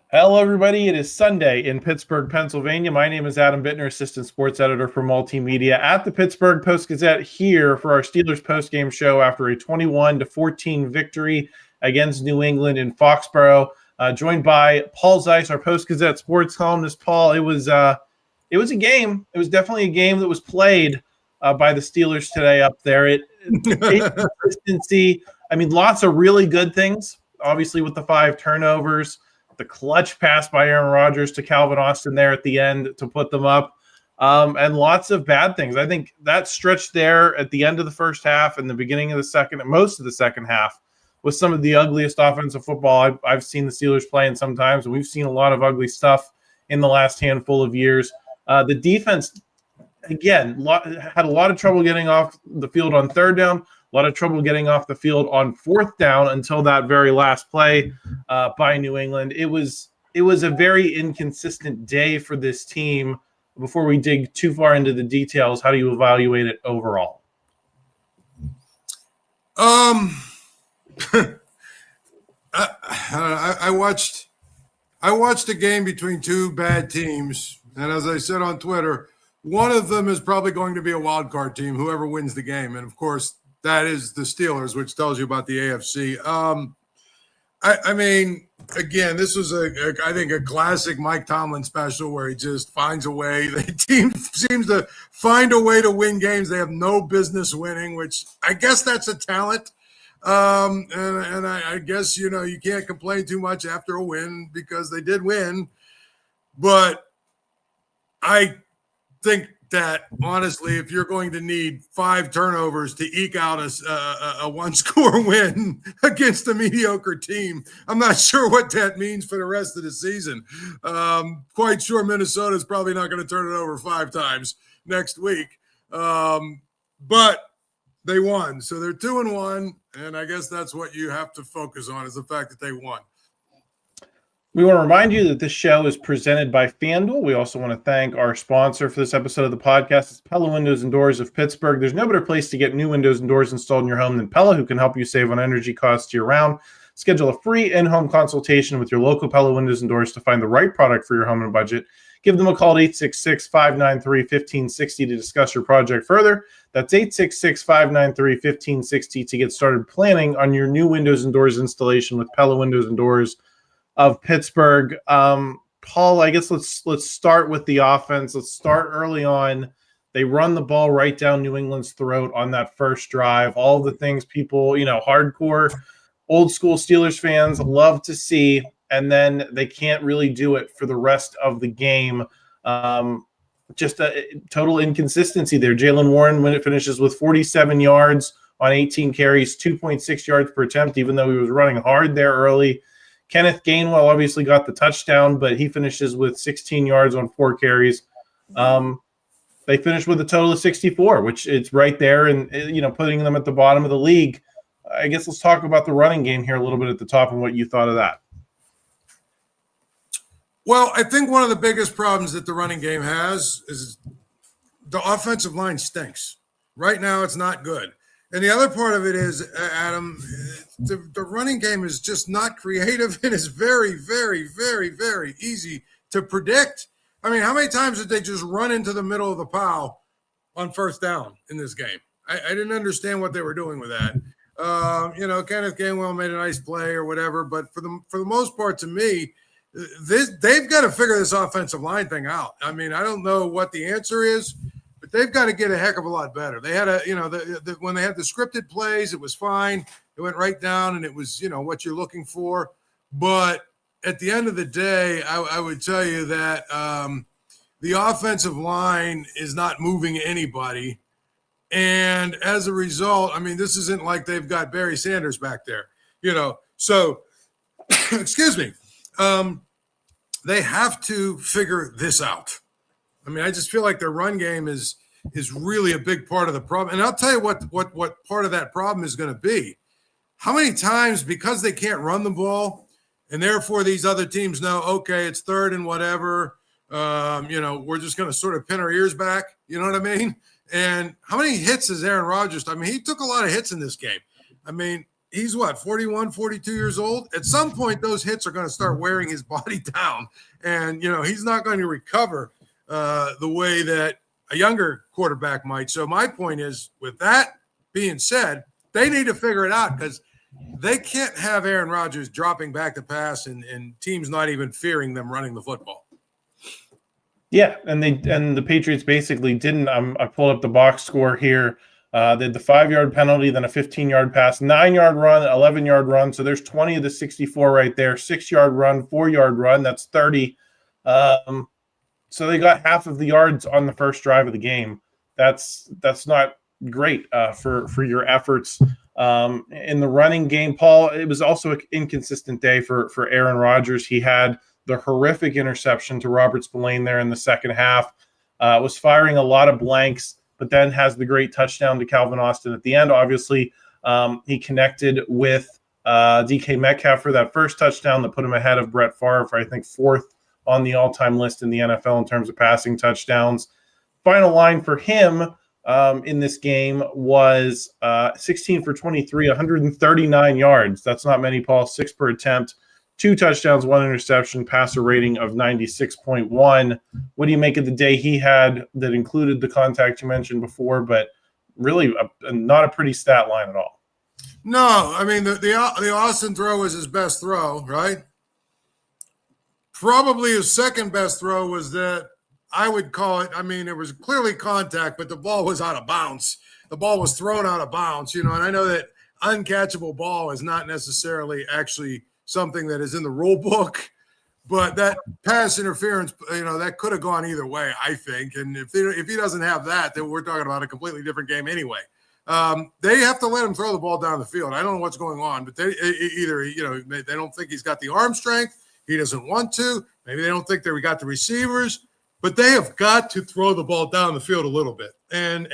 Hello, everybody. It is Sunday in Pittsburgh, Pennsylvania. My name is Adam Bittner, assistant sports editor for Multimedia at the Pittsburgh Post-Gazette, here for our Steelers post-game show after a 21-14 victory against New England in Foxborough. Joined by Paul Zeise, our Post-Gazette sports columnist. Paul, it was a game. It was definitely a game that was played by the Steelers today up there. Consistency. I mean, lots of really good things, obviously, with the 5 turnovers. The clutch pass by Aaron Rodgers to Calvin Austin there at the end to put them up, and lots of bad things. I think that stretch there at the end of the first half and the beginning of the second, most of the second half, was some of the ugliest offensive football I've seen the Steelers play in some times. And we've seen a lot of ugly stuff in the last handful of years. The defense, again, had a lot of trouble getting off the field on third down. A lot of trouble getting off the field on fourth down until that very last play by New England. It was a very inconsistent day for this team. Before we dig too far into the details, how do you evaluate it overall? I watched a game between two bad teams, and as I said on Twitter, one of them is probably going to be a wild card team, whoever wins the game, and of course that is the Steelers, which tells you about the AFC. I mean, again, this was I think a classic Mike Tomlin special where he just finds a way. The team seems to find a way to win games they have no business winning, which I guess that's a talent. And I guess, you can't complain too much after a win because they did win. But I think that, honestly, if you're going to need 5 turnovers to eke out a one-score win against a mediocre team, I'm not sure what that means for the rest of the season. Quite sure Minnesota's probably not going to turn it over 5 times next week. But they won. So they're 2-1, and I guess that's what you have to focus on is the fact that they won. We want to remind you that this show is presented by FanDuel. We also want to thank our sponsor for this episode of the podcast. It's Pella Windows and Doors of Pittsburgh. There's no better place to get new windows and doors installed in your home than Pella, who can help you save on energy costs year-round. Schedule a free in-home consultation with your local Pella Windows and Doors to find the right product for your home and budget. Give them a call at 866-593-1560 to discuss your project further. That's 866-593-1560 to get started planning on your new windows and doors installation with Pella Windows and Doors of Pittsburgh. Paul, I guess let's start with the offense. Let's start early on. They run the ball right down New England's throat on that first drive. All the things people, hardcore, old school Steelers fans love to see, and then they can't really do it for the rest of the game. Just a total inconsistency there. Jaylen Warren, when it finishes with 47 yards on 18 carries, 2.6 yards per attempt, even though he was running hard there early. Kenneth Gainwell obviously got the touchdown, but he finishes with 16 yards on 4 carries. They finished with a total of 64, which it's right there and, putting them at the bottom of the league. I guess let's talk about the running game here a little bit at the top and what you thought of that. Well, I think one of the biggest problems that the running game has is the offensive line stinks. Right now, it's not good. And the other part of it is, Adam, the running game is just not creative and is very, very, very, very easy to predict. I mean, how many times did they just run into the middle of the pile on first down in this game? I didn't understand what they were doing with that. Kenneth Gainwell made a nice play or whatever, but for the most part, to me, they've got to figure this offensive line thing out. I mean, I don't know what the answer is, but they've got to get a heck of a lot better. They had when they had the scripted plays, it was fine. It went right down, and it was, what you're looking for. But at the end of the day, I would tell you that the offensive line is not moving anybody. And as a result, I mean, this isn't like they've got Barry Sanders back there, So, excuse me. They have to figure this out. I mean, I just feel like their run game is really a big part of the problem. And I'll tell you what part of that problem is going to be. How many times, because they can't run the ball, and therefore these other teams know, okay, it's third and whatever, we're just going to sort of pin our ears back. You know what I mean? And how many hits is Aaron Rodgers? I mean, he took a lot of hits in this game. I mean, he's what, 41, 42 years old? At some point, those hits are going to start wearing his body down. And, he's not going to recover the way that a younger quarterback might. So my point is, with that being said, they need to figure it out because they can't have Aaron Rodgers dropping back to pass and teams not even fearing them running the football. Yeah, and the Patriots basically didn't. I pulled up the box score here. They had the 5-yard penalty, then a 15-yard pass, 9-yard run, 11-yard run. So there's 20 of the 64 right there. 6-yard run, 4-yard run. That's 30. So they got half of the yards on the first drive of the game. That's not great for your efforts in the running game. Paul, it was also an inconsistent day for Aaron Rodgers. He had the horrific interception to Robert Spillane there in the second half. Was firing a lot of blanks, but then has the great touchdown to Calvin Austin at the end. Obviously, he connected with DK Metcalf for that first touchdown that put him ahead of Brett Favre for, I think, 4th on the all-time list in the NFL in terms of passing touchdowns. Final line for him in this game was 16 for 23, 139 yards. That's not many, Paul. 6 per attempt, 2 touchdowns, 1 interception, passer rating of 96.1. What do you make of the day he had that included the contact you mentioned before, but really not a pretty stat line at all? No, I mean, the Austin throw was his best throw, right? Probably his second best throw was that I would call it, I mean, it was clearly contact, but the ball was out of bounds. The ball was thrown out of bounds, and I know that uncatchable ball is not necessarily actually something that is in the rule book, but that pass interference, that could have gone either way, I think. And if he doesn't have that, then we're talking about a completely different game anyway. They have to let him throw the ball down the field. I don't know what's going on, but they don't think he's got the arm strength. He doesn't want to. Maybe they don't think that we got the receivers, but they have got to throw the ball down the field a little bit. And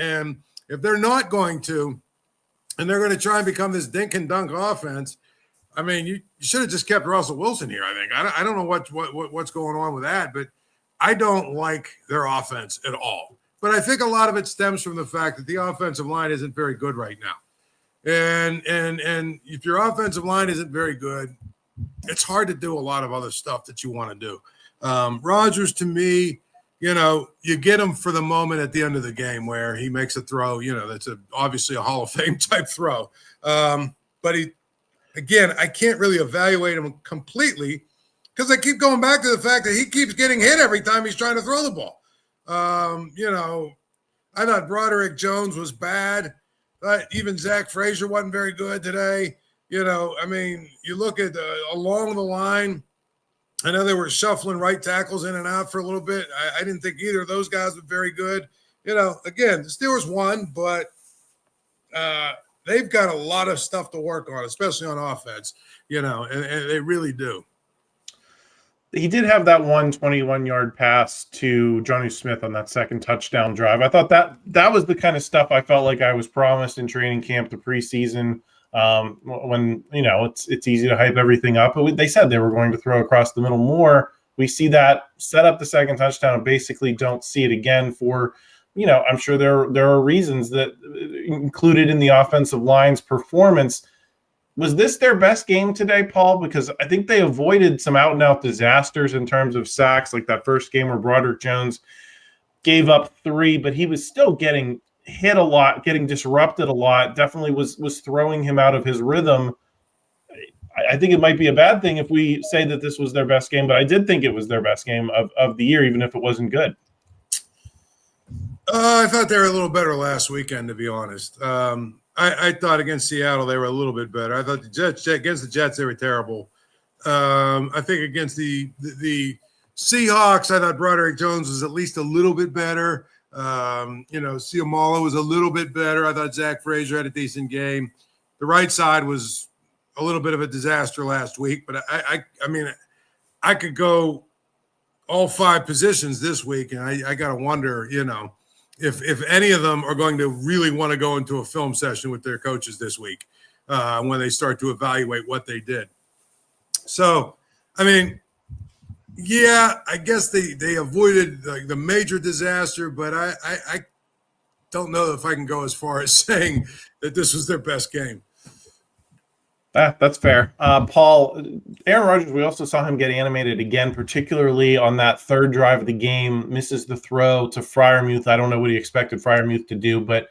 if they're not going to, and they're going to try and become this dink and dunk offense, I mean, you should have just kept Russell Wilson here, I think. I don't know what's going on with that, but I don't like their offense at all. But I think a lot of it stems from the fact that the offensive line isn't very good right now. And if your offensive line isn't very good, it's hard to do a lot of other stuff that you want to do. Rodgers, to me, you get him for the moment at the end of the game where he makes a throw, that's obviously a Hall of Fame type throw. But again, I can't really evaluate him completely because I keep going back to the fact that he keeps getting hit every time he's trying to throw the ball. I thought Broderick Jones was bad. Even Zach Frazier wasn't very good today. I mean, you look at along the line, I know they were shuffling right tackles in and out for a little bit. I didn't think either of those guys were very good. Again, the Steelers won, but they've got a lot of stuff to work on, especially on offense, and they really do. He did have that 21-yard pass to Jonnu Smith on that second touchdown drive. I thought that was the kind of stuff I felt like I was promised in training camp, the preseason, when, it's easy to hype everything up. But they said they were going to throw across the middle more. We see that set up the second touchdown and basically don't see it again for, I'm sure there are reasons that included in the offensive line's performance. Was this their best game today, Paul? Because I think they avoided some out-and-out disasters in terms of sacks, like that first game where Broderick Jones gave up 3, but he was still getting hit a lot, getting disrupted a lot, definitely was throwing him out of his rhythm. I think it might be a bad thing if we say that this was their best game, but I did think it was their best game of the year, even if it wasn't good. I thought they were a little better last weekend, to be honest. I thought against Seattle they were a little bit better. I thought against the Jets they were terrible. I think against the Seahawks, I thought Broderick Jones was at least a little bit better. Ciamala was a little bit better. I thought Zach Frazier had a decent game. The right side was a little bit of a disaster last week, but I mean, I could go all 5 positions this week, and I got to wonder, if any of them are going to really want to go into a film session with their coaches this week when they start to evaluate what they did. So, I mean, yeah, I guess they avoided the major disaster, but I don't know if I can go as far as saying that this was their best game. That's fair. Paul, Aaron Rodgers, we also saw him get animated again, particularly on that third drive of the game, misses the throw to Freiermuth. I don't know what he expected Freiermuth to do, but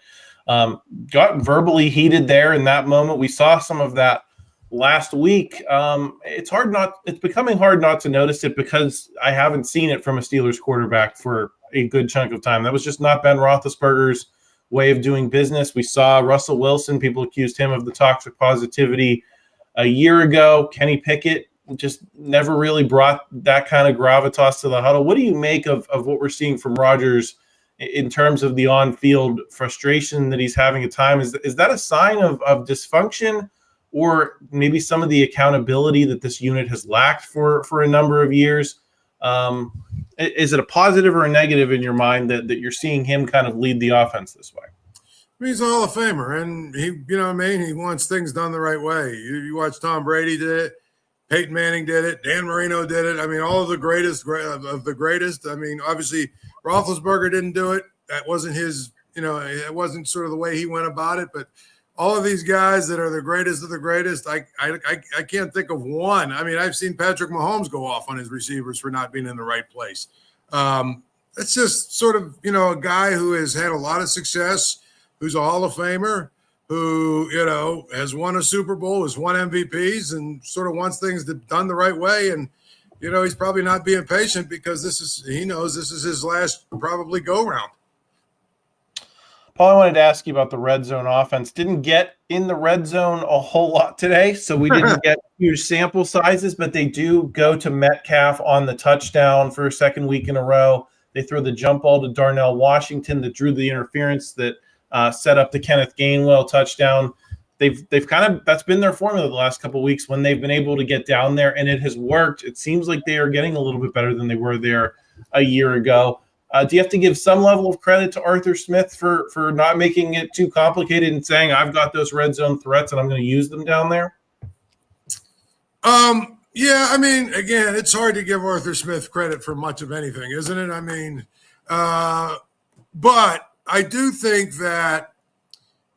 got verbally heated there in that moment. We saw some of that last week. It's becoming hard not to notice it because I haven't seen it from a Steelers quarterback for a good chunk of time. That was just not Ben Roethlisberger's way of doing business. We saw Russell Wilson. People accused him of the toxic positivity a year ago. Kenny Pickett just never really brought that kind of gravitas to the huddle. What do you make of what we're seeing from Rodgers in terms of the on-field frustration that he's having at times? Is that a sign of dysfunction, or maybe some of the accountability that this unit has lacked for a number of years? Is it a positive or a negative in your mind that you're seeing him kind of lead the offense this way? He's a Hall of Famer, and he wants things done the right way. You watch Tom Brady did it, Peyton Manning did it, Dan Marino did it. I mean, all of the greatest of the greatest. I mean, obviously Roethlisberger didn't do it. That wasn't his, it wasn't sort of the way he went about it. But all of these guys that are the greatest of the greatest, I can't think of one. I mean, I've seen Patrick Mahomes go off on his receivers for not being in the right place. It's just sort of, a guy who has had a lot of success, who's a Hall of Famer, who, has won a Super Bowl, has won MVPs, and sort of wants things done the right way. And, he's probably not being patient because he knows this is his last probably go round. Paul, I wanted to ask you about the red zone offense. Didn't get in the red zone a whole lot today, so we didn't get huge sample sizes, but they do go to Metcalf on the touchdown for a second week in a row. They throw the jump ball to Darnell Washington that drew the interference that set up the Kenneth Gainwell touchdown. They've kind of, that's been their formula the last couple of weeks when they've been able to get down there, and it has worked. It seems like they are getting a little bit better than they were there a year ago. Do you have to give some level of credit to Arthur Smith for not making it too complicated and saying, I've got those red zone threats and I'm going to use them down there? Yeah, I mean, again, it's hard to give Arthur Smith credit for much of anything, isn't it? I mean, but I do think that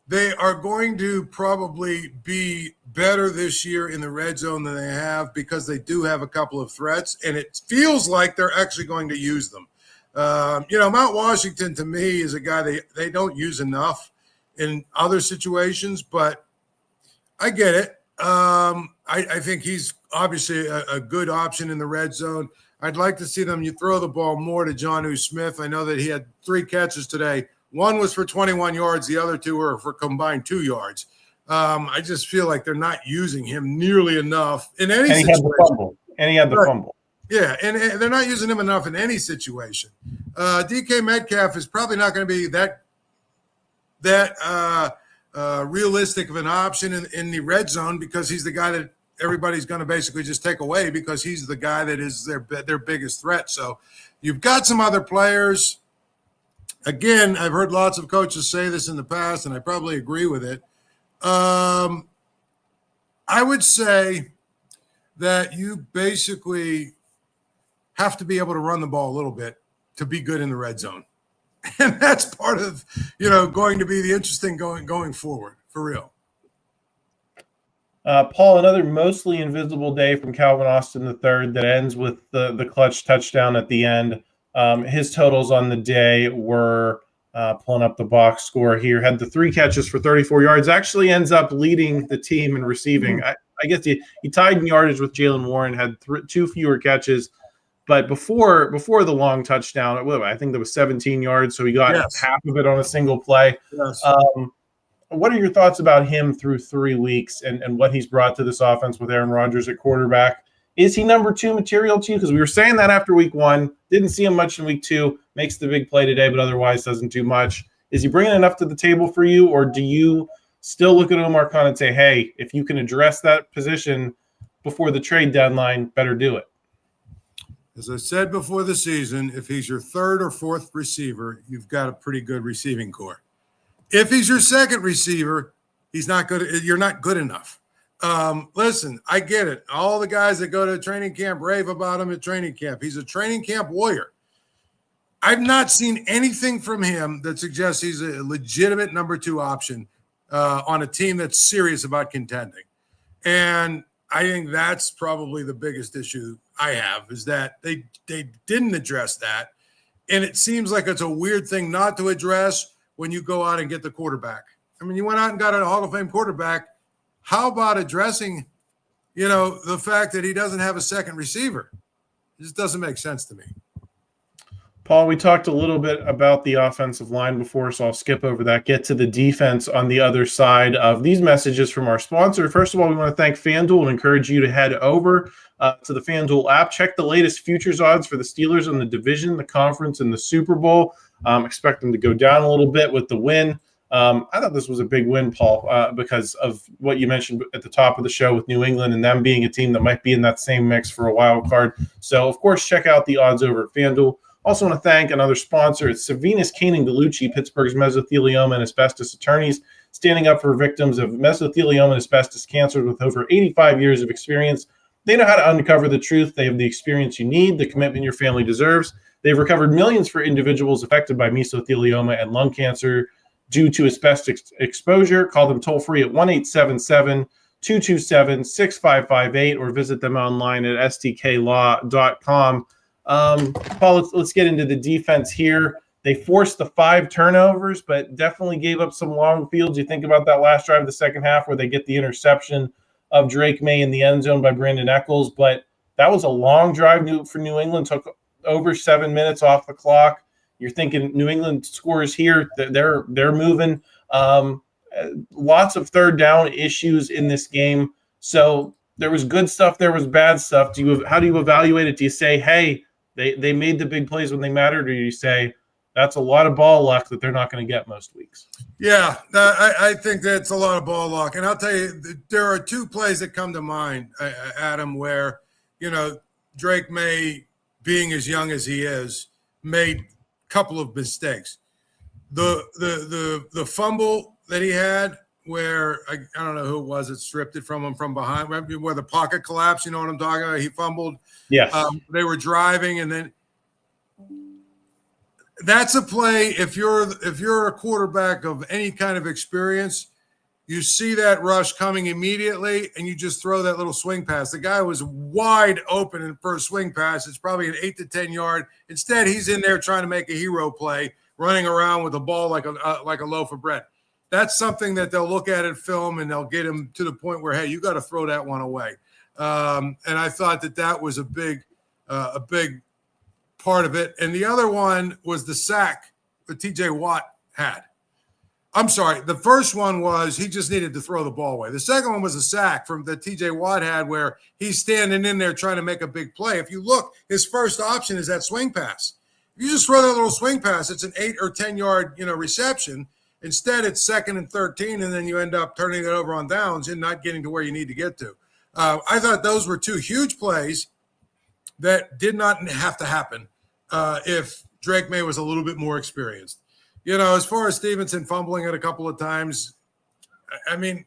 they are going to probably be better this year in the red zone than they have because they do have a couple of threats, and it feels like they're actually going to use them. Mount Washington, to me, is a guy they don't use enough in other situations, but I get it. I think he's obviously a good option in the red zone. I'd like to see them throw the ball more to Jonnu Smith. I know that he had 3 catches today. One was for 21 yards. The other 2 were for combined 2 yards. I just feel like they're not using him nearly enough in any situation. And he had the fumble. Yeah, and they're not using him enough in any situation. DK Metcalf is probably not going to be that realistic of an option in the red zone because he's the guy that everybody's going to basically just take away because he's the guy that is their biggest threat. So you've got some other players. Again, I've heard lots of coaches say this in the past, and I probably agree with it. I would say that you basically have to be able to run the ball a little bit to be good in the red zone. And that's part of, going to be the interesting going forward, for real. Paul, another mostly invisible day from Calvin Austin III that ends with the clutch touchdown at the end. His totals on the day were, pulling up the box score here, had the 3 catches for 34 yards, actually ends up leading the team in receiving. I guess he tied in yardage with Jalen Warren, had 2 fewer catches. But before the long touchdown, I think there was 17 yards, so he got half of it on a single play. Yes. What are your thoughts about him through 3 weeks and what he's brought to this offense with Aaron Rodgers at quarterback? Is he number 2 material to you? Because we were saying that after week 1. Didn't see him much in week 2. Makes the big play today, but otherwise doesn't do much. Is he bringing enough to the table for you, or do you still look at Omar Khan and say, hey, if you can address that position before the trade deadline, better do it? As I said before the season, if he's your 3rd or 4th receiver, you've got a pretty good receiving core. If he's your 2nd receiver, he's not good. You're not good enough. Listen, I get it. All the guys that go to training camp rave about him at training camp. He's a training camp warrior. I've not seen anything from him that suggests he's a legitimate number 2 option on a team that's serious about contending. And I think that's probably the biggest issue I have, is that they didn't address that. And it seems like it's a weird thing not to address when you go out and get the quarterback. I mean, you went out and got a Hall of Fame quarterback. How about addressing, the fact that he doesn't have a second receiver? It just doesn't make sense to me. Paul, we talked a little bit about the offensive line before, so I'll skip over that. Get to the defense on the other side of these messages from our sponsor. First of all, we want to thank FanDuel and encourage you to head over to the FanDuel app. Check the latest futures odds for the Steelers in the division, the conference, and the Super Bowl. Expect them to go down a little bit with the win. I thought this was a big win, Paul, because of what you mentioned at the top of the show with New England and them being a team that might be in that same mix for a wild card. So, of course, check out the odds over at FanDuel. Also want to thank another sponsor. It's Savinas Koenig DeLucci, Pittsburgh's mesothelioma and asbestos attorneys, standing up for victims of mesothelioma and asbestos cancer with over 85 years of experience. They know how to uncover the truth. They have the experience you need, the commitment your family deserves. They've recovered millions for individuals affected by mesothelioma and lung cancer due to asbestos exposure. Call them toll-free at 1-877-227-6558 or visit them online at sdklaw.com. Paul, let's get into the defense here. They forced the 5 turnovers, but definitely gave up some long fields. You think about that last drive of the second half where they get the interception of Drake May in the end zone by Brandon Echols, but that was a long drive for New England. Took over 7 minutes off the clock. You're thinking New England scores here. They're moving. Lots of third down issues in this game. So there was good stuff. There was bad stuff. How do you evaluate it? Do you say, hey, they made the big plays when they mattered, or do you say that's a lot of ball luck that they're not going to get most weeks? Yeah, I think that's a lot of ball luck. And I'll tell you, there are 2 plays that come to mind, Adam, where, Drake May, being as young as he is, made a couple of mistakes. The fumble that he had where, I don't know who it was that stripped it from him from behind, where the pocket collapsed, you know what I'm talking about? He fumbled. Yes. They were driving, and then that's a play. If you're a quarterback of any kind of experience, you see that rush coming immediately, and you just throw that little swing pass. The guy was wide open for a swing pass. It's probably an 8 to 10 yard. Instead, he's in there trying to make a hero play, running around with the ball like a loaf of bread. That's something that they'll look at film, and they'll get him to the point where, hey, you got to throw that one away. And I thought that was a big part of it. And the other one was the sack that TJ Watt had. I'm sorry. The first one was he just needed to throw the ball away. The second one was a sack from that TJ Watt had where he's standing in there trying to make a big play. If you look, his first option is that swing pass. If you just throw that little swing pass, it's an 8 or 10 yard, reception. Instead, it's 2nd and 13, and then you end up turning it over on downs and not getting to where you need to get to. I thought those were 2 huge plays that did not have to happen if Drake May was a little bit more experienced. As far as Stevenson fumbling it a couple of times, I mean,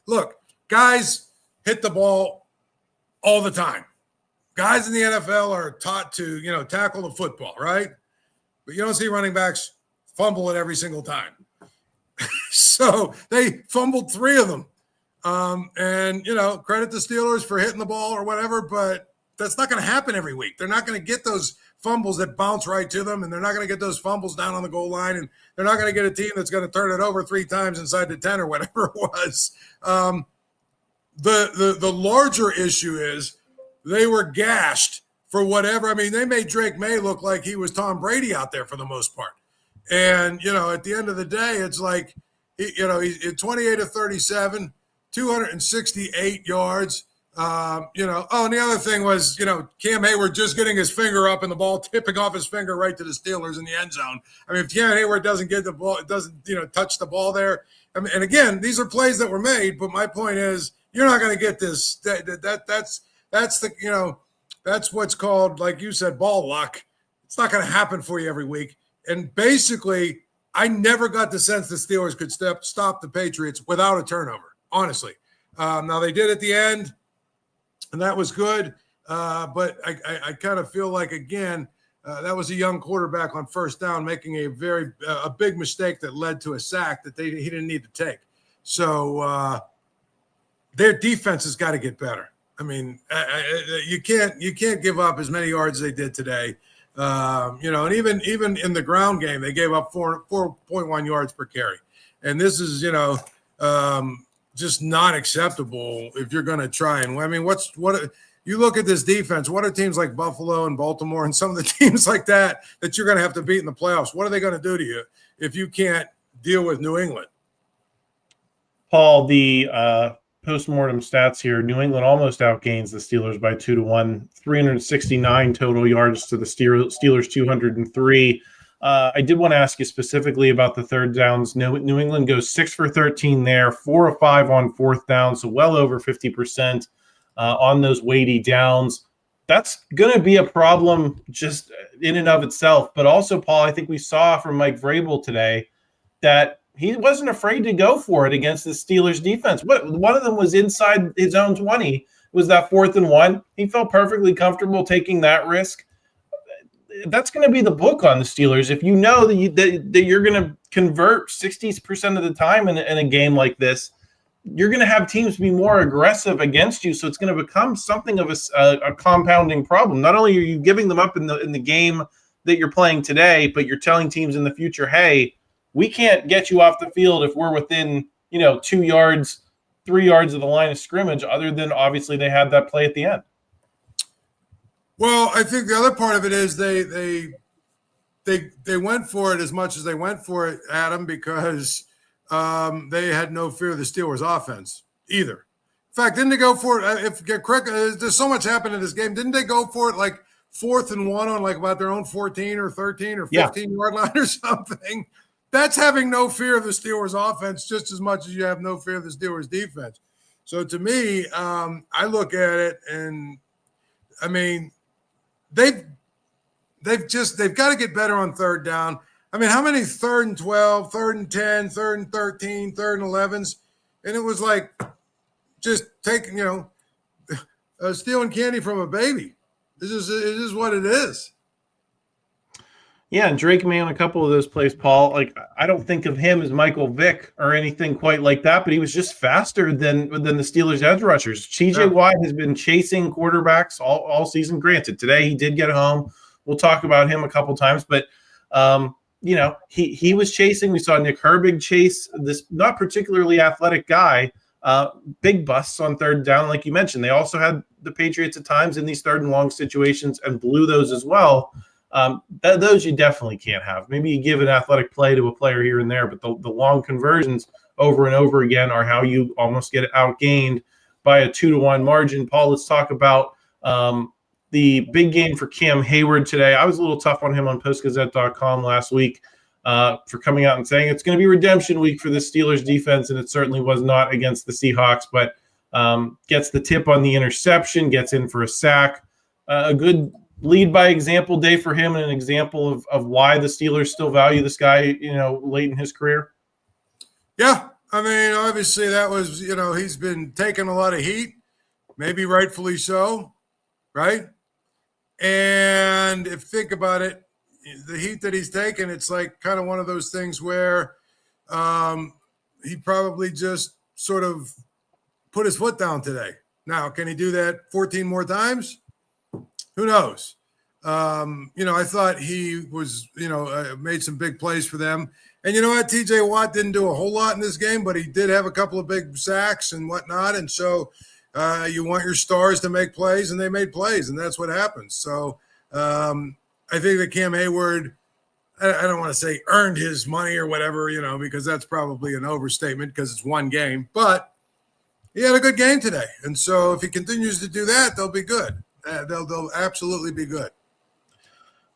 look, guys hit the ball all the time. Guys in the NFL are taught to, tackle the football, right? But you don't see running backs fumble it every single time. So they fumbled 3 of them. And, credit the Steelers for hitting the ball or whatever, but that's not going to happen every week. They're not going to get those fumbles that bounce right to them, and they're not going to get those fumbles down on the goal line, and they're not going to get a team that's going to turn it over 3 times inside the 10 or whatever it was. The larger issue is they were gashed for whatever. I mean, they made Drake May look like he was Tom Brady out there for the most part. And, at the end of the day, it's like, he's 28 of 37, 268 yards. And the other thing was, Cam Heyward just getting his finger up and the ball tipping off his finger right to the Steelers in the end zone. I mean, if Cam Heyward doesn't get the ball, it doesn't, touch the ball there. I mean, and again, these are plays that were made, but my point is, you're not going to get this. That's what's called, like you said, ball luck. It's not going to happen for you every week. And basically, I never got the sense the Steelers could stop the Patriots without a turnover, honestly. Now, they did at the end, and that was good. But I kind of feel like, again, that was a young quarterback on first down making a big mistake that led to a sack that he didn't need to take. So their defense has got to get better. I mean, you can't give up as many yards as they did today. And even in the ground game, they gave up 4.1 yards per carry. And this is, just not acceptable if you're going to try. And I mean, what you look at this defense, what are teams like Buffalo and Baltimore and some of the teams like that you're going to have to beat in the playoffs? What are they going to do to you if you can't deal with New England? Paul, the post-mortem stats here, New England almost outgains the Steelers by 2-1, 369 total yards to the Steelers 203. I did want to ask you specifically about the third downs. New England goes 6 for 13 there, 4 of 5 on fourth down, so well over 50% on those weighty downs. That's going to be a problem just in and of itself. But also, Paul, I think we saw from Mike Vrabel today that he wasn't afraid to go for it against the Steelers defense. One of them was inside his own 20. It was that 4th and 1. He felt perfectly comfortable taking that risk. That's going to be the book on the Steelers. If you know that you're going to convert 60% of the time in a game like this, you're going to have teams be more aggressive against you. So it's going to become something of a compounding problem. Not only are you giving them up in the game that you're playing today, but you're telling teams in the future, hey, we can't get you off the field if we're within, 2 yards, 3 yards of the line of scrimmage, other than obviously they had that play at the end. Well, I think the other part of it is they went for it as much as they went for it, Adam, because they had no fear of the Steelers' offense either. In fact, didn't they go for it? If get correct, there's so much happened in this game. Didn't they go for it like 4th and 1 on like about their own 14 or 13 or 15-yard line or something? That's having no fear of the Steelers' offense just as much as you have no fear of the Steelers' defense. So to me, I look at it and, I mean, they've got to get better on third down. I mean, how many 3rd and 12, 3rd and 10, 3rd and 13, 3rd and 11s? And it was like just taking, stealing candy from a baby. This is what it is. Yeah, and Drake May on a couple of those plays, Paul. Like, I don't think of him as Michael Vick or anything quite like that, but he was just faster than the Steelers edge rushers. TJ Watt has been chasing quarterbacks all season. Granted, today he did get home. We'll talk about him a couple times, but he was chasing. We saw Nick Herbig chase this not particularly athletic guy. Big busts on third down, like you mentioned. They also had the Patriots at times in these 3rd and long situations and blew those as well. Those you definitely can't have. Maybe you give an athletic play to a player here and there, but the long conversions over and over again are how you almost get outgained by a 2-1 margin. Paul, let's talk about the big game for Cam Heyward today. I was a little tough on him on Post-Gazette.com last week for coming out and saying it's going to be redemption week for the Steelers defense, and it certainly was not against the Seahawks, but gets the tip on the interception, gets in for a sack. A good lead by example day for him, and an example of why the Steelers still value this guy, late in his career. Yeah. I mean, obviously that was, he's been taking a lot of heat, maybe rightfully so, right? And if you think about it, the heat that he's taken, it's like kind of one of those things where he probably just sort of put his foot down today. Now, can he do that 14 more times? Who knows? I thought he was, made some big plays for them. And you know what? TJ Watt didn't do a whole lot in this game, but he did have a couple of big sacks and whatnot. And so you want your stars to make plays, and they made plays, and that's what happens. So I think that Cam Heyward, I don't want to say earned his money or whatever, because that's probably an overstatement because it's one game. But he had a good game today. And so if he continues to do that, they'll be good. They'll absolutely be good.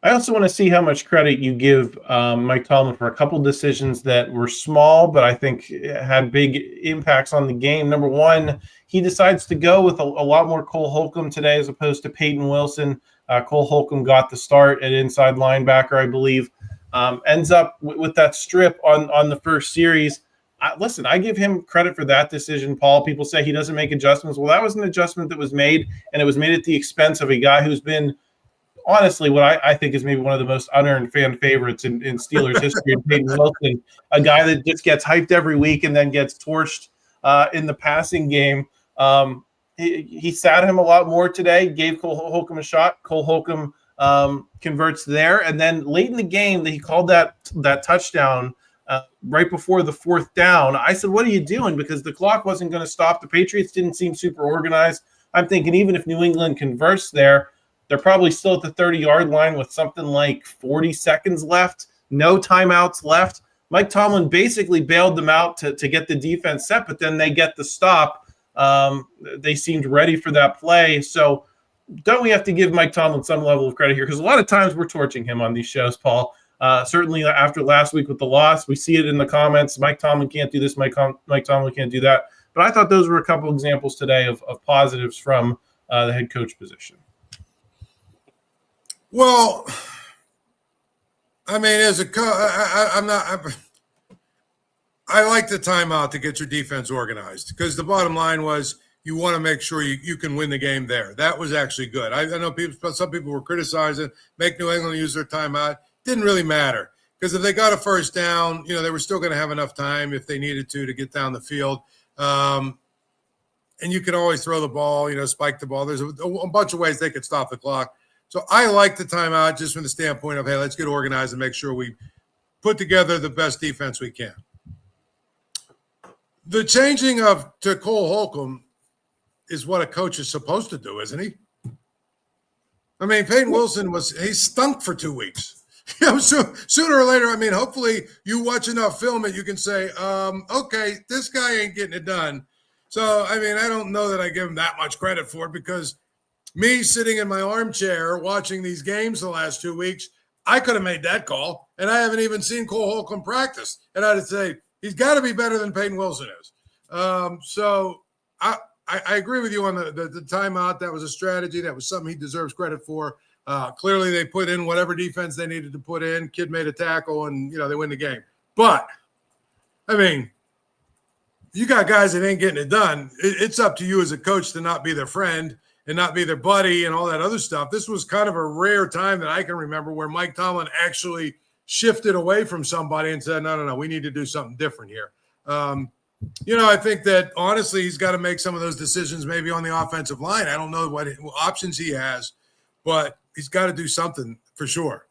I also want to see how much credit you give Mike Tomlin for a couple decisions that were small, but I think had big impacts on the game. Number one, he decides to go with a lot more Cole Holcomb today as opposed to Peyton Wilson. Cole Holcomb got the start at inside linebacker, I believe. Ends up with that strip on the first series. Listen, I give him credit for that decision, Paul. People say he doesn't make adjustments. Well, that was an adjustment that was made, and it was made at the expense of a guy who's been, honestly, what I think is maybe one of the most unearned fan favorites in Steelers history, Peyton Wilson, a guy that just gets hyped every week and then gets torched in the passing game. He sat him a lot more today, gave Cole Holcomb a shot. Cole Holcomb converts there. And then late in the game, he called that touchdown right before the fourth down. I said, what are you doing? Because the clock wasn't going to stop. The Patriots didn't seem super organized. I'm thinking even if New England converts there, they're probably still at the 30-yard line with something like 40 seconds left, no timeouts left. Mike Tomlin basically bailed them out to get the defense set, but then they get the stop. They seemed ready for that play. So don't we have to give Mike Tomlin some level of credit here? Because a lot of times we're torching him on these shows, Paul. Certainly after last week with the loss, we see it in the comments. Mike Tomlin can't do this. Mike Tomlin can't do that. But I thought those were a couple examples today of positives from the head coach position. Well, I mean, as a coach, I like the timeout to get your defense organized because the bottom line was you want to make sure you can win the game there. That was actually good. I know some people were criticizing, make New England use their timeout. Didn't really matter because if they got a first down, they were still going to have enough time if they needed to get down the field. And you could always throw the ball, spike the ball. There's a bunch of ways they could stop the clock. So I like the timeout just from the standpoint of, hey, let's get organized and make sure we put together the best defense we can. The changing to Cole Holcomb is what a coach is supposed to do, isn't he? I mean, Peyton Wilson he stunk for 2 weeks. So sooner or later, hopefully you watch enough film that you can say, okay, this guy ain't getting it done. So, I don't know that I give him that much credit for it because me sitting in my armchair watching these games the last 2 weeks, I could have made that call, and I haven't even seen Cole Holcomb practice. And I'd say he's got to be better than Peyton Wilson is. So I agree with you on the timeout. That was a strategy. That was something he deserves credit for. Clearly, they put in whatever defense they needed to put in. Kid made a tackle, and they win the game. But you got guys that ain't getting it done. It's up to you as a coach to not be their friend and not be their buddy and all that other stuff. This was kind of a rare time that I can remember where Mike Tomlin actually shifted away from somebody and said, no, we need to do something different here. I think that honestly, he's got to make some of those decisions maybe on the offensive line. I don't know what options he has, but he's got to do something for sure.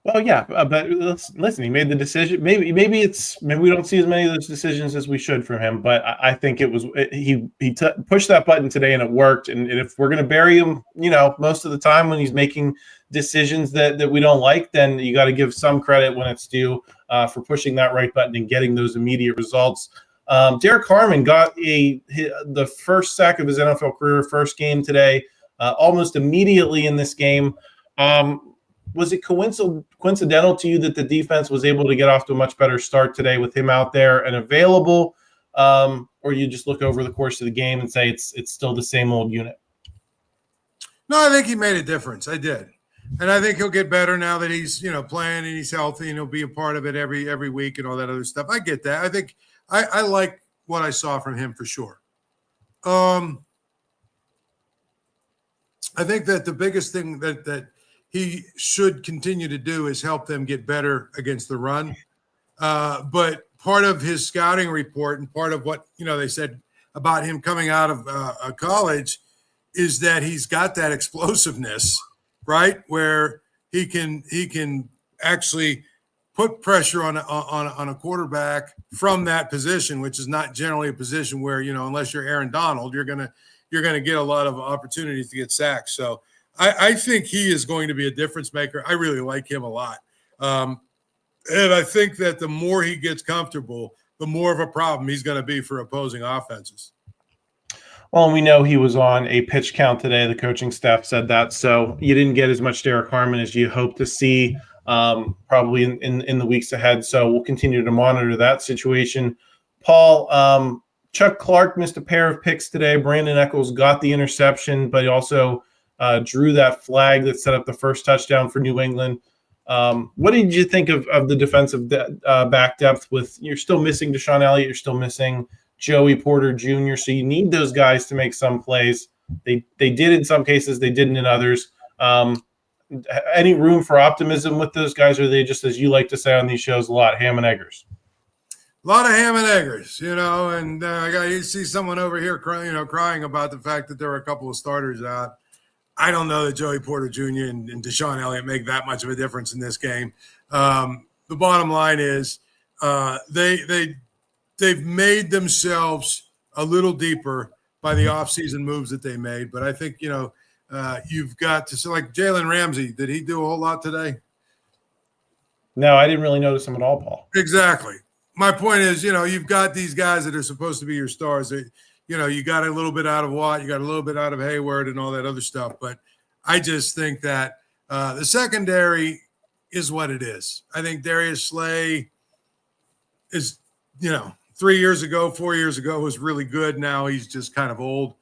Well, yeah, but listen, he made the decision. Maybe we don't see as many of those decisions as we should from him, but I think it was he pushed that button today and it worked. And if we're going to bury him, most of the time when he's making decisions that we don't like, then you got to give some credit when it's due for pushing that right button and getting those immediate results. Derek Harmon got the first sack of his NFL career, first game today, almost immediately in this game. Was it coincidental to you that the defense was able to get off to a much better start today with him out there and available, or you just look over the course of the game and say it's still the same old unit? No, I think he made a difference. I did. And I think he'll get better now that he's, playing and he's healthy and he'll be a part of it every week and all that other stuff. I get that. I think I like what I saw from him for sure. I think that the biggest thing that he should continue to do is help them get better against the run. But part of his scouting report and part of what, they said about him coming out of college is that he's got that explosiveness, right? Where he can actually put pressure on a quarterback from that position, which is not generally a position where, unless you're Aaron Donald, you're going to get a lot of opportunities to get sacked. So I think he is going to be a difference maker. I really like him a lot. And I think that the more he gets comfortable, the more of a problem he's going to be for opposing offenses. Well, we know he was on a pitch count today. The coaching staff said that. So you didn't get as much Derek Harmon as you hope to see probably in the weeks ahead. So we'll continue to monitor that situation. Paul, Chuck Clark missed a pair of picks today. Brandon Echols got the interception, but he also drew that flag that set up the first touchdown for New England. What did you think of the defensive back depth? With you're still missing Deshaun Elliott, you're still missing Joey Porter Jr., so you need those guys to make some plays. They did in some cases, they didn't in others. Any room for optimism with those guys, or are they just, as you like to say on these shows a lot, ham and eggers? A lot of ham and eggers, and you see someone over here crying about the fact that there were a couple of starters out. I don't know that Joey Porter Jr. and Deshaun Elliott make that much of a difference in this game. The bottom line is they've made themselves a little deeper by the offseason moves that they made. But I think, you've got to – like Jalen Ramsey, did he do a whole lot today? No, I didn't really notice him at all, Paul. Exactly. My point is, you've got these guys that are supposed to be your stars. You got a little bit out of Watt, you got a little bit out of Heyward and all that other stuff. But I just think that the secondary is what it is. I think Darius Slay is, 4 years ago was really good. Now he's just kind of old.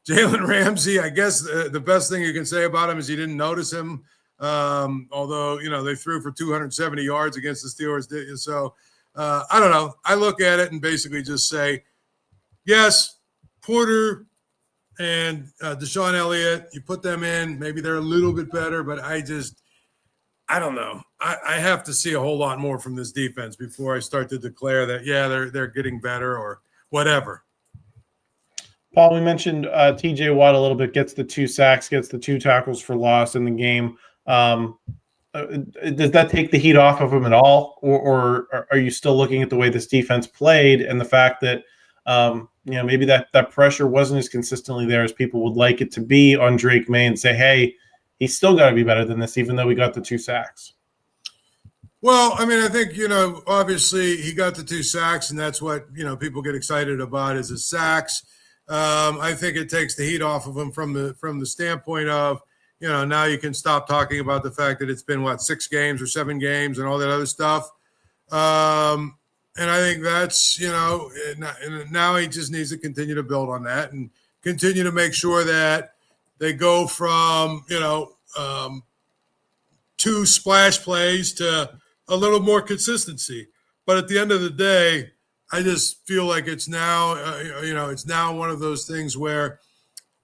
Jalen Ramsey, I guess the best thing you can say about him is you didn't notice him. Although, they threw for 270 yards against the Steelers. So I don't know. I look at it and basically just say, yes, Porter and Deshaun Elliott, you put them in, maybe they're a little bit better, but I don't know. I have to see a whole lot more from this defense before I start to declare that, yeah, they're getting better or whatever. Paul, we mentioned TJ Watt a little bit, gets the 2 sacks, gets the 2 tackles for loss in the game. Does that take the heat off of him at all? Or are you still looking at the way this defense played and the fact that, maybe that pressure wasn't as consistently there as people would like it to be on Drake May and say, hey, he's still got to be better than this, even though we got the 2 sacks? Well, I mean, I think, obviously he got the 2 sacks, and that's what, people get excited about is the sacks. I think it takes the heat off of him from the standpoint of, now you can stop talking about the fact that it's been, 6 games or 7 games and all that other stuff. And I think that's, now he just needs to continue to build on that and continue to make sure that they go from, 2 splash plays to a little more consistency. But at the end of the day, I just feel like it's now, it's now one of those things where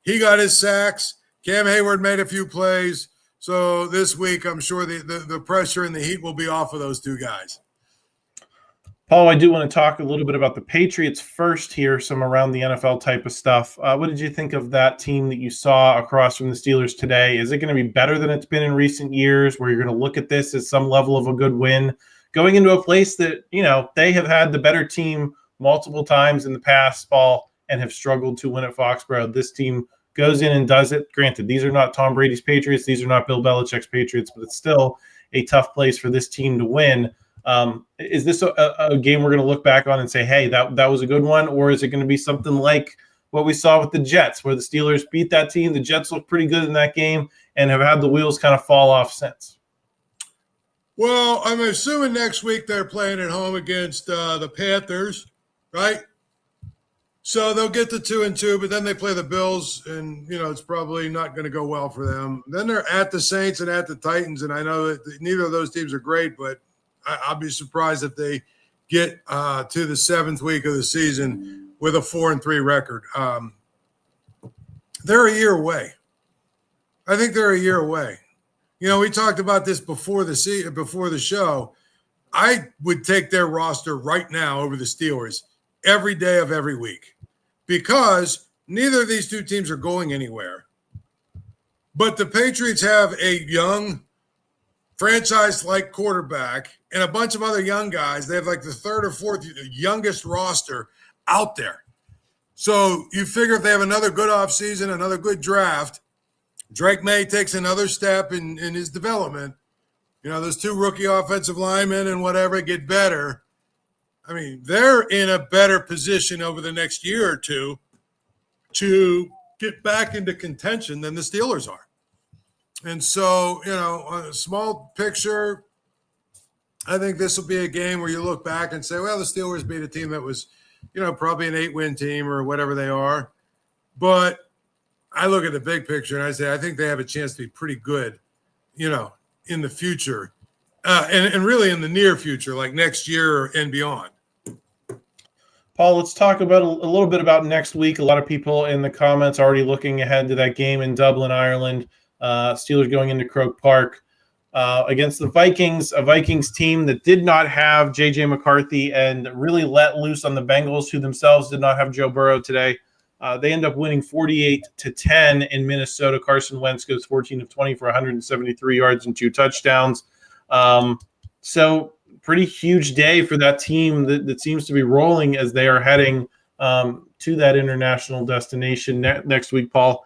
he got his sacks. Cam Heyward made a few plays. So this week, I'm sure the pressure and the heat will be off of those 2 guys. Paul, I do want to talk a little bit about the Patriots first here, some around the NFL type of stuff. What did you think of that team that you saw across from the Steelers today? Is it going to be better than it's been in recent years, where you're going to look at this as some level of a good win, going into a place that, they have had the better team multiple times in the past, Paul, and have struggled to win at Foxborough? This team goes in and does it. Granted, these are not Tom Brady's Patriots. These are not Bill Belichick's Patriots, but it's still a tough place for this team to win. Is this a game we're going to look back on and say, hey, that was a good one? Or is it going to be something like what we saw with the Jets, where the Steelers beat that team? The Jets looked pretty good in that game and have had the wheels kind of fall off since. Well, I'm assuming next week they're playing at home against the Panthers, right? So they'll get to 2-2, but then they play the Bills, and, it's probably not going to go well for them. Then they're at the Saints and at the Titans, and I know that neither of those teams are great, but I'll be surprised if they get to the 7th week of the season with a 4-3 record. They're a year away. I think they're a year away. We talked about this before the show. I would take their roster right now over the Steelers every day of every week, because neither of these 2 teams are going anywhere. But the Patriots have a young franchise-like quarterback and a bunch of other young guys. They have like the 3rd or 4th youngest roster out there. So you figure if they have another good offseason, another good draft, Drake May takes another step in his development. Those 2 rookie offensive linemen and whatever get better. I mean, they're in a better position over the next year or 2 to get back into contention than the Steelers are. And so, on a small picture, I think this will be a game where you look back and say, well, the Steelers beat a team that was, probably an 8-win team or whatever they are. But I look at the big picture and I say, I think they have a chance to be pretty good, in the future and really in the near future, like next year and beyond. Paul, let's talk about a little bit about next week. A lot of people in the comments already looking ahead to that game in Dublin, Ireland. Steelers going into Croke Park. against the Vikings, a Vikings team that did not have J.J. McCarthy and really let loose on the Bengals, who themselves did not have Joe Burrow today. They end up winning 48-10 in Minnesota. Carson Wentz goes 14 of 20 for 173 yards and 2 touchdowns. So pretty huge day for that team that seems to be rolling as they are heading to that international destination next week, Paul.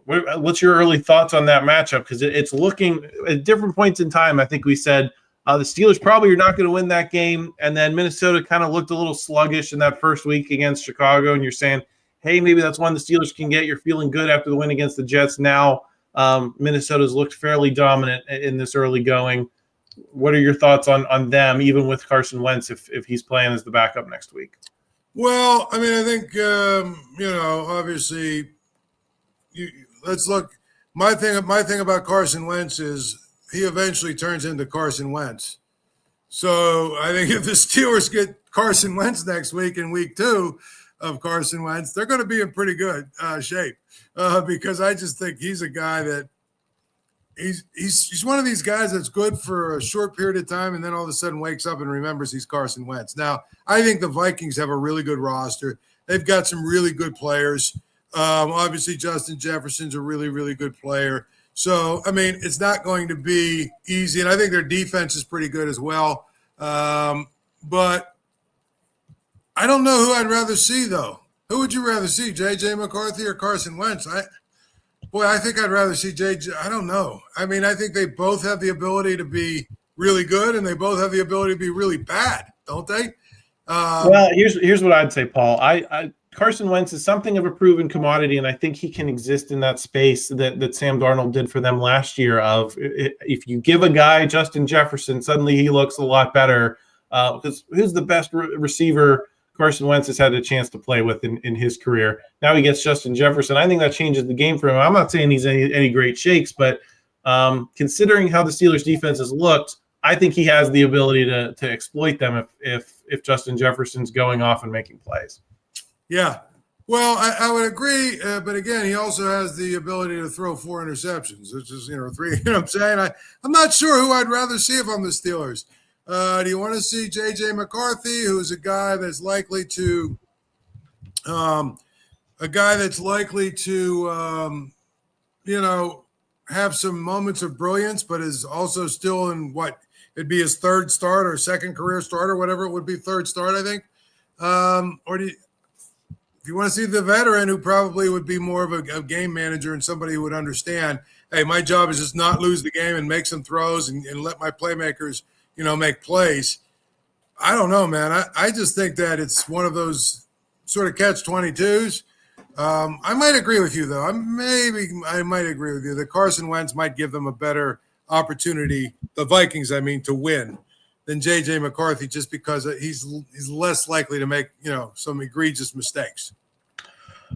What's your early thoughts on that matchup? Because it's looking at different points in time. I think we said the Steelers probably are not going to win that game. And then Minnesota kind of looked a little sluggish in that first week against Chicago. And you're saying, hey, maybe that's one the Steelers can get. You're feeling good after the win against the Jets. Now Minnesota's looked fairly dominant in this early going. What are your thoughts on them, even with Carson Wentz, if he's playing as the backup next week? Well, I mean, I think, obviously, let's look. My thing about Carson Wentz is he eventually turns into Carson Wentz. So I think if the Steelers get Carson Wentz next week in week 2 of Carson Wentz, they're going to be in pretty good shape because I just think he's a guy that he's one of these guys that's good for a short period of time and then all of a sudden wakes up and remembers he's Carson Wentz. Now, I think the Vikings have a really good roster. They've got some really good players. Obviously, Justin Jefferson's a really, really good player. So, I mean, it's not going to be easy. And I think their defense is pretty good as well. But I don't know who I'd rather see, though. Who would you rather see, J.J. McCarthy or Carson Wentz? I think I'd rather see J.J. I don't know. I mean, I think they both have the ability to be really good, and they both have the ability to be really bad, don't they? Well, here's what I'd say, Paul. Carson Wentz is something of a proven commodity, and I think he can exist in that space that Sam Darnold did for them last year of if you give a guy Justin Jefferson, suddenly he looks a lot better because who's the best receiver Carson Wentz has had a chance to play with in his career? Now he gets Justin Jefferson. I think that changes the game for him. I'm not saying he's any great shakes, but considering how the Steelers defense has looked, I think he has the ability to exploit them if Justin Jefferson's going off and making plays. Yeah. Well, I would agree. But again, he also has the ability to throw 4 interceptions, which is, 3. You know what I'm saying? I'm not sure who I'd rather see if I'm the Steelers. Do you want to see J.J. McCarthy, who's a guy that's likely to have some moments of brilliance, but is also still in what it'd be his third start or second career start or whatever it would be, third start, I think. Or do you want to see the veteran who probably would be more of a game manager and somebody who would understand, hey, my job is just not lose the game and make some throws and let my playmakers, make plays. I don't know, man. I just think that it's one of those sort of catch-22s. I might agree with you, though. I might agree with you that Carson Wentz might give them a better opportunity, the Vikings, to win than J.J. McCarthy, just because he's less likely to make, some egregious mistakes.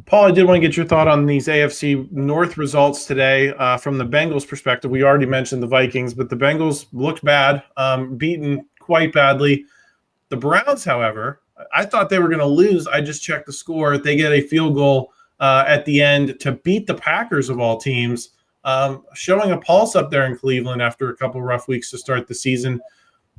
Paul, I did want to get your thought on these AFC North results today from the Bengals' perspective. We already mentioned the Vikings, but the Bengals looked bad, beaten quite badly. The Browns, however, I thought they were going to lose. I just checked the score. They get a field goal at the end to beat the Packers of all teams, showing a pulse up there in Cleveland after a couple rough weeks to start the season.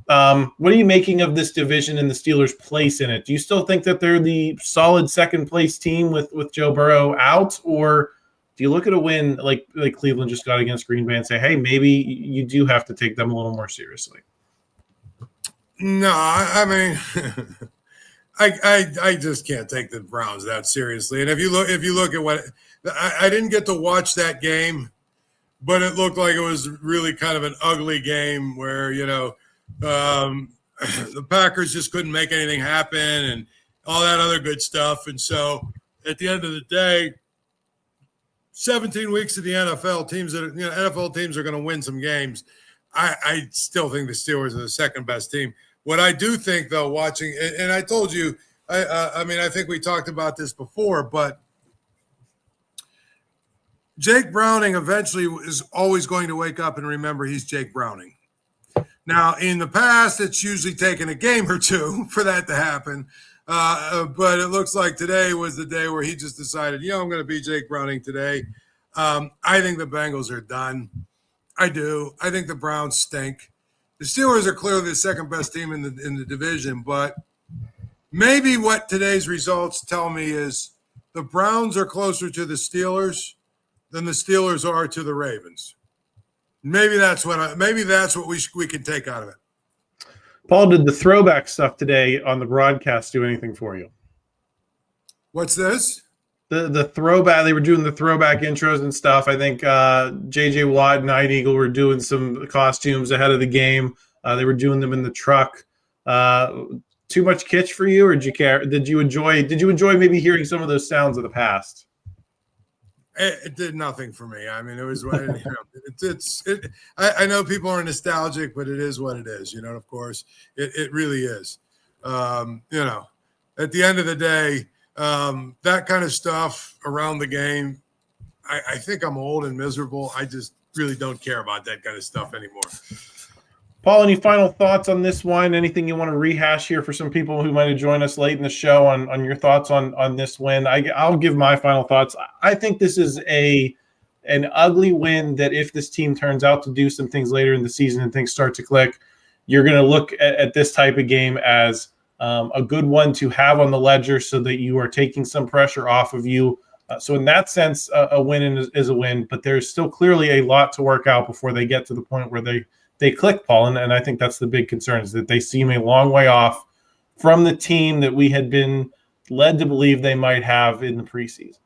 What are you making of this division and the Steelers' place in it? Do you still think that they're the solid second-place team with Joe Burrow out, or do you look at a win like Cleveland just got against Green Bay and say, hey, maybe you do have to take them a little more seriously? No, I just can't take the Browns that seriously. And if you look at what I didn't get to watch that game, but it looked like it was really kind of an ugly game where the Packers just couldn't make anything happen and all that other good stuff. And so at the end of the day, 17 weeks of the NFL teams NFL teams are going to win some games. I still think the Steelers are the second best team. What I do think, though, watching, and I told you, I think we talked about this before, but Jake Browning eventually is always going to wake up and remember he's Jake Browning. Now, in the past, it's usually taken a game or two for that to happen. But it looks like today was the day where he just decided, I'm going to be Jake Browning today. I think the Bengals are done. I do. I think the Browns stink. The Steelers are clearly the second best team in the division, but maybe what today's results tell me is the Browns are closer to the Steelers than the Steelers are to the Ravens. Maybe that's what we can take out of it. Paul, did the throwback stuff today on the broadcast do anything for you? What's this? The throwback, they were doing the throwback intros and stuff. I think J.J. Watt and Night Eagle were doing some costumes ahead of the game. They were doing them in the truck. Too much kitsch for you, or did you care? Did you enjoy maybe hearing some of those sounds of the past? It did nothing for me. I mean, it was what I know people are nostalgic, but it is what it is. Of course, it really is. At the end of the day, that kind of stuff around the game, I think I'm old and miserable. I just really don't care about that kind of stuff anymore. Paul, any final thoughts on this one? Anything you want to rehash here for some people who might have joined us late in the show on your thoughts on this win? I'll give my final thoughts. I think this is an ugly win that if this team turns out to do some things later in the season and things start to click, you're going to look at this type of game as a good one to have on the ledger so that you are taking some pressure off of you. So in that sense, a win is a win, but there's still clearly a lot to work out before they get to the point where they click, Paul, and I think that's the big concern, is that they seem a long way off from the team that we had been led to believe they might have in the preseason.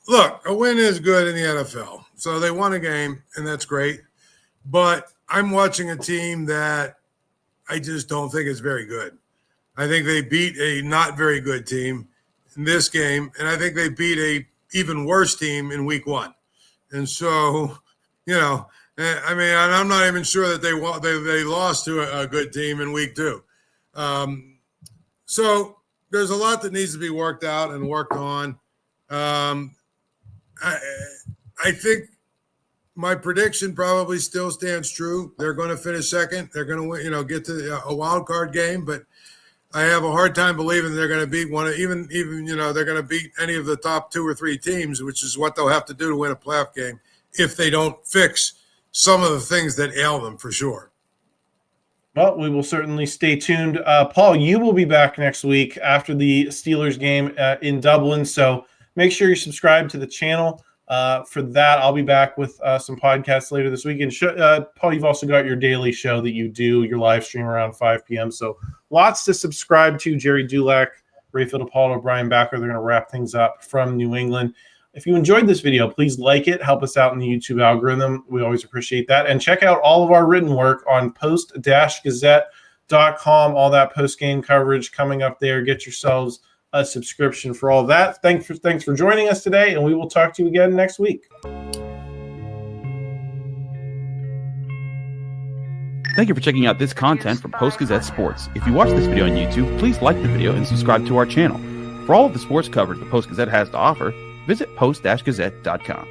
Look, a win is good in the NFL. So they won a game, and that's great. But I'm watching a team that I just don't think is very good. I think they beat a not very good team in this game, and I think they beat a even worse team in week one. And so, I mean, I'm not even sure that they lost to a good team in week two. So there's a lot that needs to be worked out and worked on. I think my prediction probably still stands true. They're going to finish second. They're going to get to a wild card game, but I have a hard time believing they're going to beat one. Even they're going to beat any of the top 2 or 3 teams, which is what they'll have to do to win a playoff game if they don't fix some of the things that ail them, for sure. Well, we will certainly stay tuned. Paul, you will be back next week after the Steelers game in Dublin, so make sure you subscribe to the channel. For that, I'll be back with some podcasts later this week. And Paul, you've also got your daily show that you do, your live stream around 5 p.m., so lots to subscribe to. Jerry Dulac, Ray Fittipaldo, Brian Backer, they're going to wrap things up from New England. If you enjoyed this video, please like it. Help us out in the YouTube algorithm. We always appreciate that. And check out all of our written work on post-gazette.com. All that post-game coverage coming up there. Get yourselves a subscription for all that. Thanks for joining us today, and we will talk to you again next week. Thank you for checking out this content from Post-Gazette Sports. If you watch this video on YouTube, please like the video and subscribe to our channel. For all of the sports coverage the Post-Gazette has to offer, visit post-gazette.com.